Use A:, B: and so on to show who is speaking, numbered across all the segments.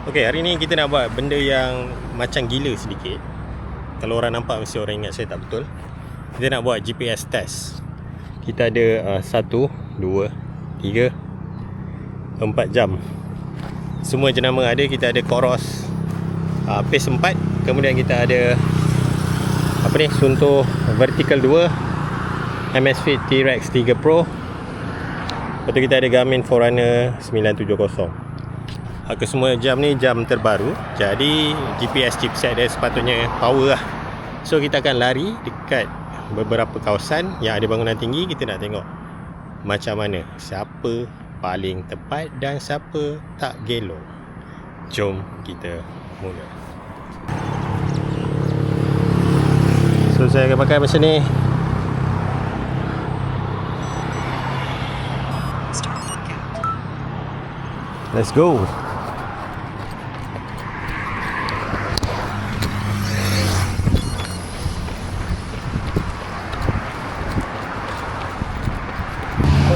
A: Okay, hari ni kita nak buat benda yang macam gila sedikit. Kalau orang nampak mesti orang ingat saya tak betul. Kita nak buat GPS test. Kita ada 1, 2, 3, 4 jam. Semua jenama ada. Kita ada Coros Pace 4. Kemudian kita ada Suunto Vertical 2, Amazfit T-Rex 3 Pro. Lepas tu kita ada Garmin Forerunner 970. Kesemua jam ni jam terbaru. Jadi GPS chipset dia sepatutnya power lah. So kita akan lari dekat beberapa kawasan yang ada bangunan tinggi. Kita nak tengok macam mana, siapa paling tepat dan siapa tak gelong. Jom kita mula. So saya akan pakai macam ni. Let's go.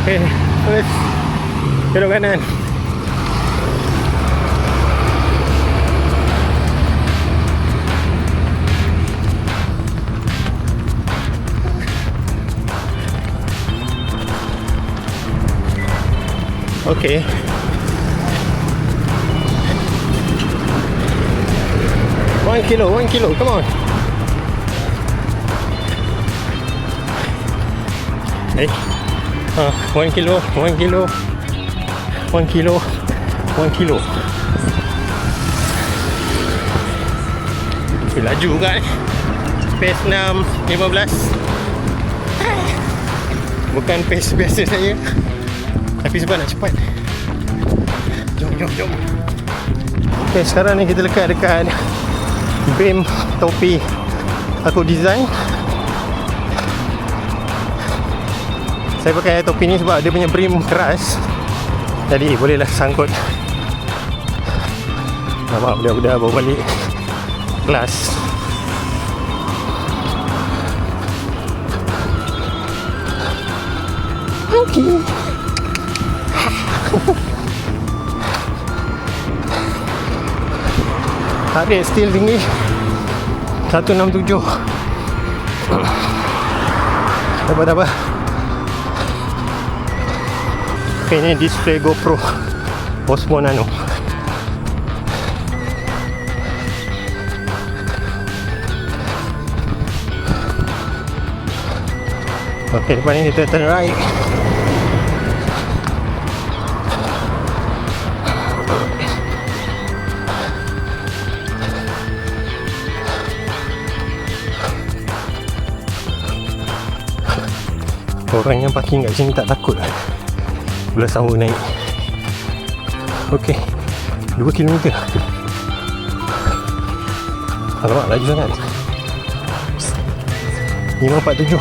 A: Okay, let's belok kanan. Okay. One kilo, come on. Hey. 1 kilo. Laju kan? Pace 6, 15. Bukan pace biasa saya, tapi sebab nak cepat. Jom. Okay, sekarang ni kita dekat brim topi aku design. Saya pakai topi ni sebab dia punya brim keras, jadi bolehlah sangkut. Nampak budak-budak bawa balik kelas. Okay. Heart rate still tinggi, 167. Tak apa. Okay, ni display GoPro Osmo Nano. Okay, depan ni kita turn right. Orang yang parking kat sini tak takut lah bila sahur naik. Okay, 2 km. Alamak, laju sangat. 547.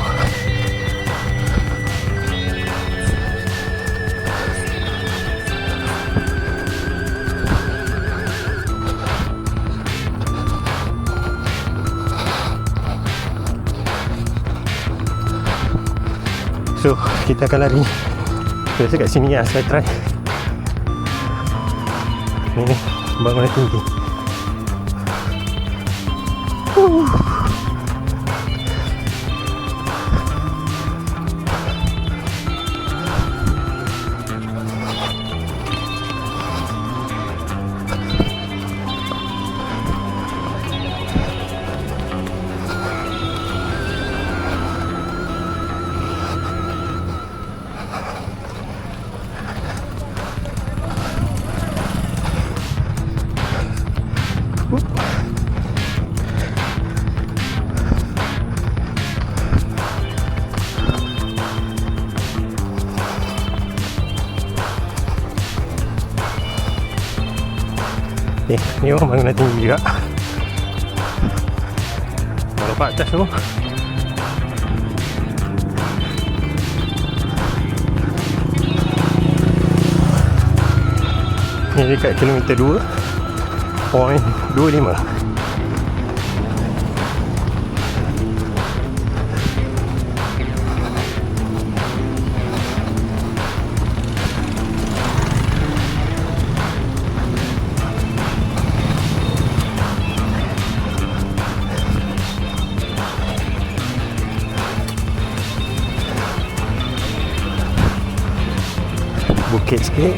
A: So, kita akan lari. Biasa kat sini lah, saya try. Ni bangunan tinggi. Ni orang bangunan tinggi juga. Nampak atas tu. Ni dekat kilometer 2.25. bukit sikit.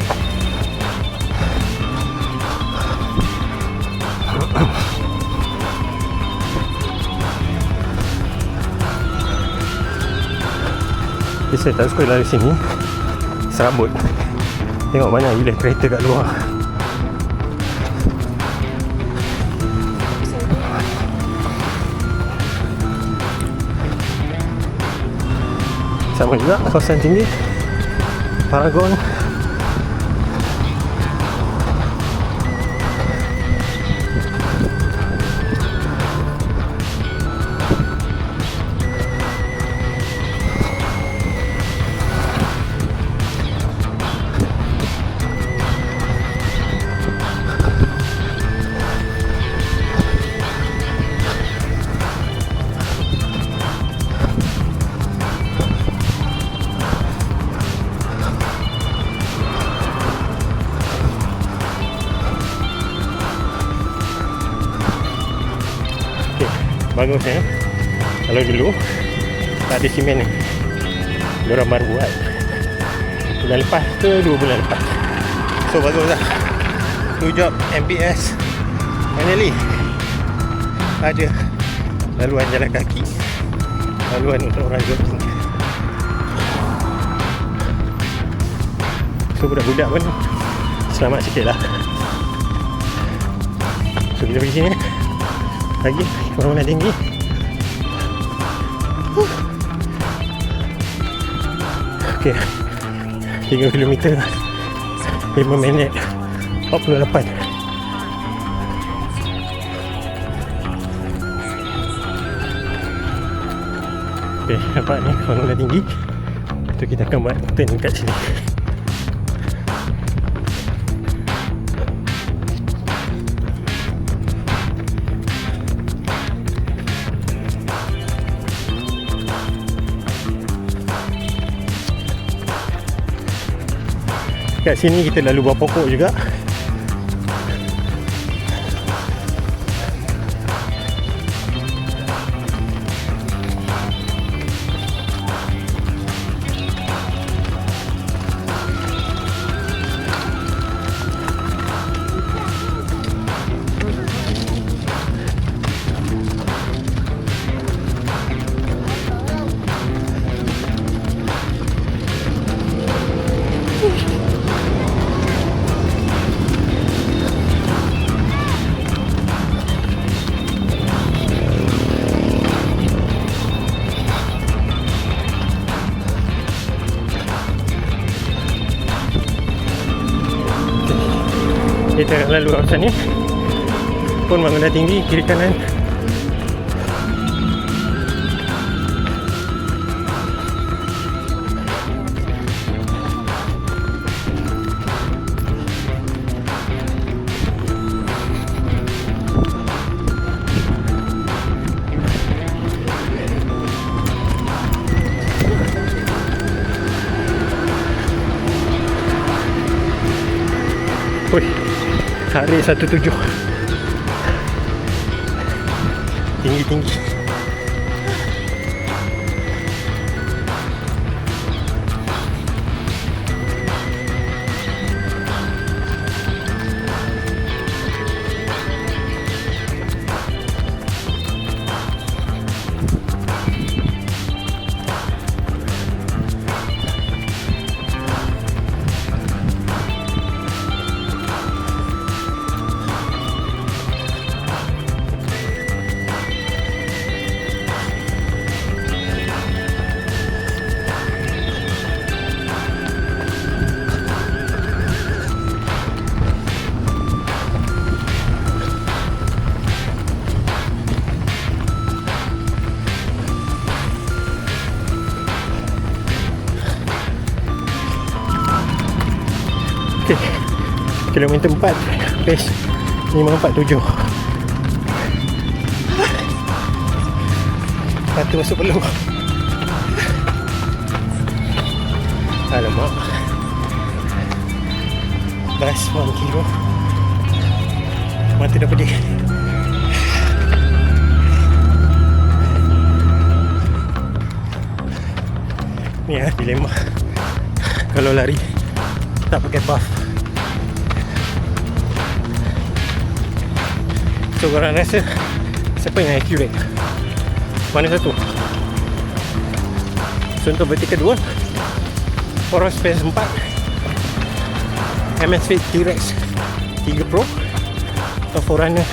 A: Saya tak suka lari sini, serabut. Tengok banyak gila kereta kat luar. Sama juga kawasan tinggi Paragon. Bagus ya. Kalau dulu tak ada simen ni, diorang baru buat bulan lepas ke 2 bulan lepas. So bagus lah. Good job MPS. Finally ada laluan jalan kaki, laluan untuk orang jogging. So budak-budak pun selamat sikit lah. So kita pergi sini lagi, bangunan tinggi. Ok, 3 km 5 minit 48. Ok, nampak ni bangunan tinggi. So kita akan buat turn kat sini. Kat sini kita lalu buah pokok juga. Kita lalu kawasan ni pun bangunan tinggi kiri kanan. Wih, hari 17 tinggi-tinggi. Okey, kilometer 4, pace 547. Lepas tu masuk peluh. Alamak, bas 1 kilo. Mata dah pedih. Ni dilema kalau lari tak pakai buff. So korang rasa siapa yang accurate? Mana satu? So untuk vertical 2 Forward Space 4 Amazfit T-Rex 3 Pro atau Forerunner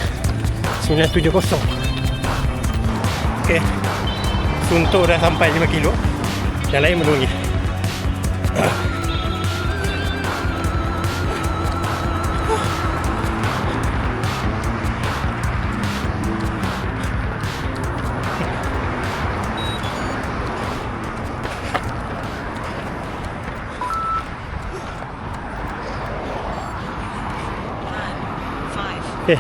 A: 970. Ok, so untuk dah sampai 5 kilo, yang lain belum lagi. Okay,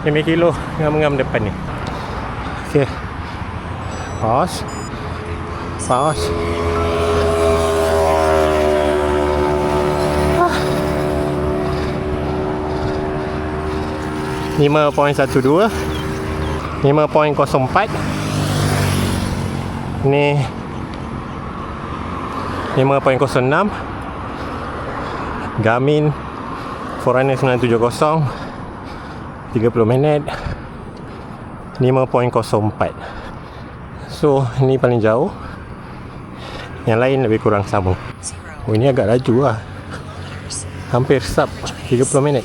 A: 5 kilo ngam-ngam depan ni. Okay, pause, pause. 5.12, 5.04. Ni 5.06. Garmin Forerunner 970 30 minit 5.04. So ni paling jauh, yang lain lebih kurang sama. Oh, ini agak laju lah, hampir sub 30 minit.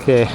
A: Okay,